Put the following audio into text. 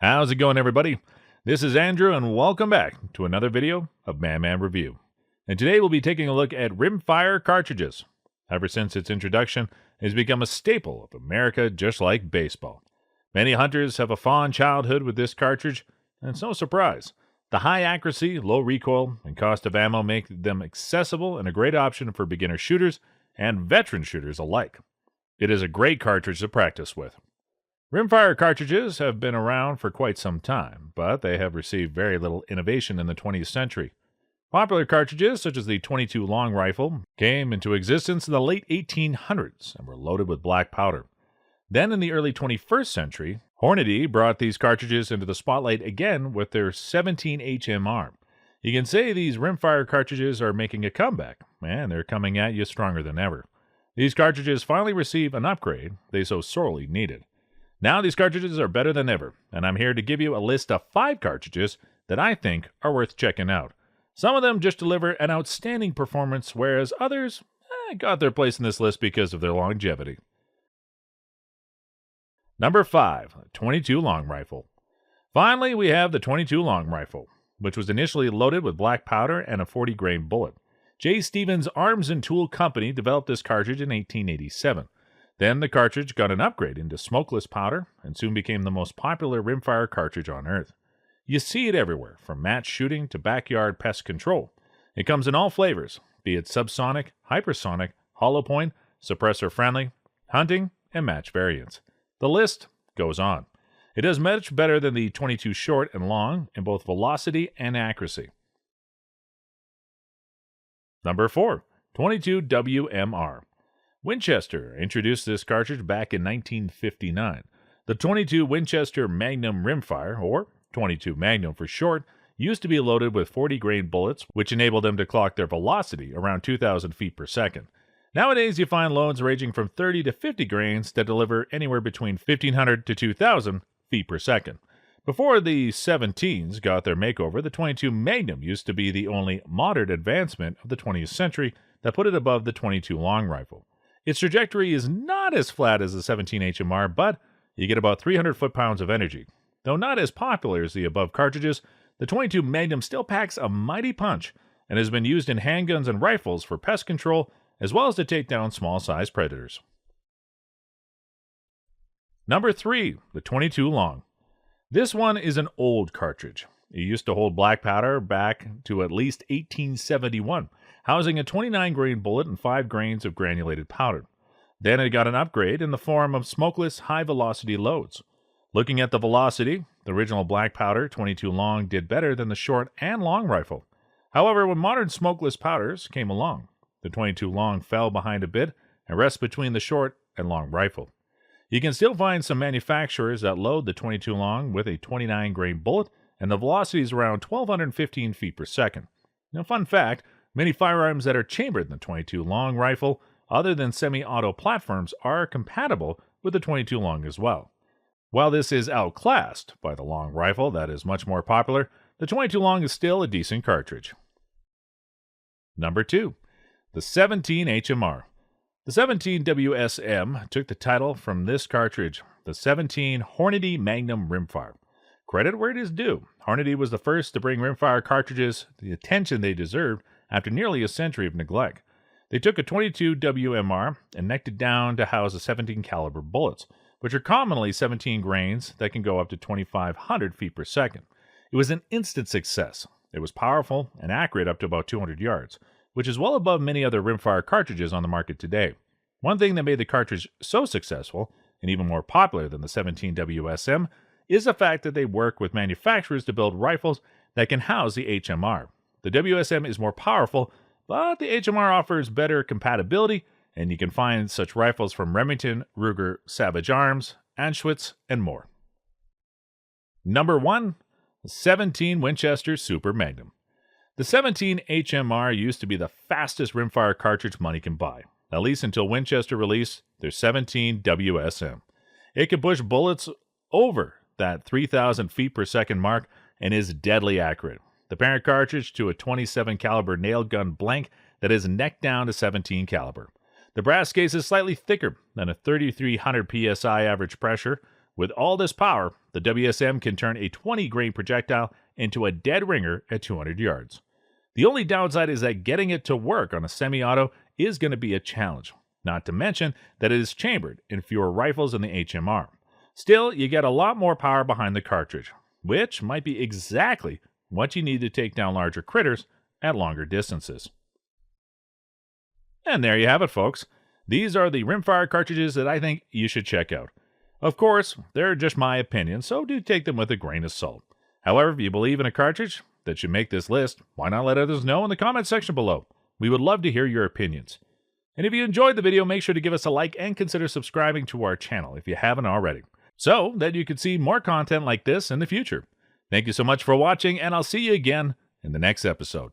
How's it going, everybody? This is Andrew, and welcome back to another video of MADMAN Review. And today we'll be taking a look at Rimfire Cartridges. Ever since its introduction, it has become a staple of America, just like baseball. Many hunters have a fond childhood with this cartridge, and it's no surprise. The high accuracy, low recoil, and cost of ammo make them accessible and a great option for beginner shooters and veteran shooters alike. It is a great cartridge to practice with. Rimfire cartridges have been around for quite some time, but they have received very little innovation in the 20th century. Popular cartridges, such as the .22 long rifle, came into existence in the late 1800s and were loaded with black powder. Then in the early 21st century, Hornady brought these cartridges into the spotlight again with their 17 HMR. You can say these rimfire cartridges are making a comeback, and they're coming at you stronger than ever. These cartridges finally receive an upgrade they so sorely needed. Now these cartridges are better than ever, and I'm here to give you a list of 5 cartridges that I think are worth checking out. Some of them just deliver an outstanding performance, whereas others got their place in this list because of their longevity. Number 5, .22 long rifle. Finally, we have the .22 long rifle, which was initially loaded with black powder and a 40-grain bullet. J. Stevens Arms and Tool Company developed this cartridge in 1887. Then the cartridge got an upgrade into smokeless powder and soon became the most popular rimfire cartridge on Earth. You see it everywhere, from match shooting to backyard pest control. It comes in all flavors, be it subsonic, hypersonic, hollow point, suppressor friendly, hunting, and match variants. The list goes on. It does much better than the .22 short and long in both velocity and accuracy. Number 4, .22 WMR. Winchester introduced this cartridge back in 1959. The .22 Winchester Magnum rimfire, or .22 Magnum for short, used to be loaded with 40-grain bullets, which enabled them to clock their velocity around 2,000 feet per second. Nowadays, you find loads ranging from 30 to 50 grains that deliver anywhere between 1,500 to 2,000 feet per second. Before the 17s got their makeover, the .22 Magnum used to be the only modern advancement of the 20th century that put it above the .22 long rifle. Its trajectory is not as flat as the 17 HMR, but you get about 300 foot-pounds of energy. Though not as popular as the above cartridges, the .22 Magnum still packs a mighty punch and has been used in handguns and rifles for pest control as well as to take down small-sized predators. Number 3, the .22 long. This one is an old cartridge. It used to hold black powder back to at least 1871, housing a 29-grain bullet and 5 grains of granulated powder. Then it got an upgrade in the form of smokeless high-velocity loads. Looking at the velocity, the original black powder .22 long did better than the short and long rifle. However, when modern smokeless powders came along, the .22 long fell behind a bit and rests between the short and long rifle. You can still find some manufacturers that load the .22 long with a 29-grain bullet, and the velocity is around 1,215 feet per second. Now, fun fact, many firearms that are chambered in the .22 long rifle, other than semi-auto platforms, are compatible with the .22 long as well. While this is outclassed by the long rifle that is much more popular, the .22 long is still a decent cartridge. Number 2, the 17 HMR. The 17 WSM took the title from this cartridge, the 17 Hornady Magnum rimfire. Credit where it is due. Hornady was the first to bring rimfire cartridges the attention they deserved after nearly a century of neglect. They took a .22 WMR and necked it down to house the 17 caliber bullets, which are commonly 17 grains that can go up to 2,500 feet per second. It was an instant success. It was powerful and accurate up to about 200 yards, which is well above many other rimfire cartridges on the market today. One thing that made the cartridge so successful, and even more popular than the 17 WSM, is the fact that they work with manufacturers to build rifles that can house the HMR. The WSM is more powerful, but the HMR offers better compatibility, and you can find such rifles from Remington, Ruger, Savage Arms, Anschutz, and more. Number 1, the 17 Winchester Super Magnum. The 17 HMR used to be the fastest rimfire cartridge money can buy, at least until Winchester released their 17 WSM. It can push bullets over that 3,000 feet per second mark and is deadly accurate. The parent cartridge to a 27 caliber nail gun blank that is necked down to 17 caliber. The brass case is slightly thicker than a 3,300 psi average pressure, With all this power, the WSM can turn a 20 grain projectile into a dead ringer at 200 yards. The only downside is that getting it to work on a semi-auto is going to be a challenge, not to mention that it is chambered in fewer rifles than the HMR. Still, you get a lot more power behind the cartridge, which might be exactly what you need to take down larger critters at longer distances. And there you have it, folks. These are the Rimfire cartridges that I think you should check out. Of course, they're just my opinion, so do take them with a grain of salt. However, if you believe in a cartridge that should make this list, why not let others know in the comment section below? We would love to hear your opinions. And if you enjoyed the video, make sure to give us a like and consider subscribing to our channel if you haven't already, so that you can see more content like this in the future. Thank you so much for watching, and I'll see you again in the next episode.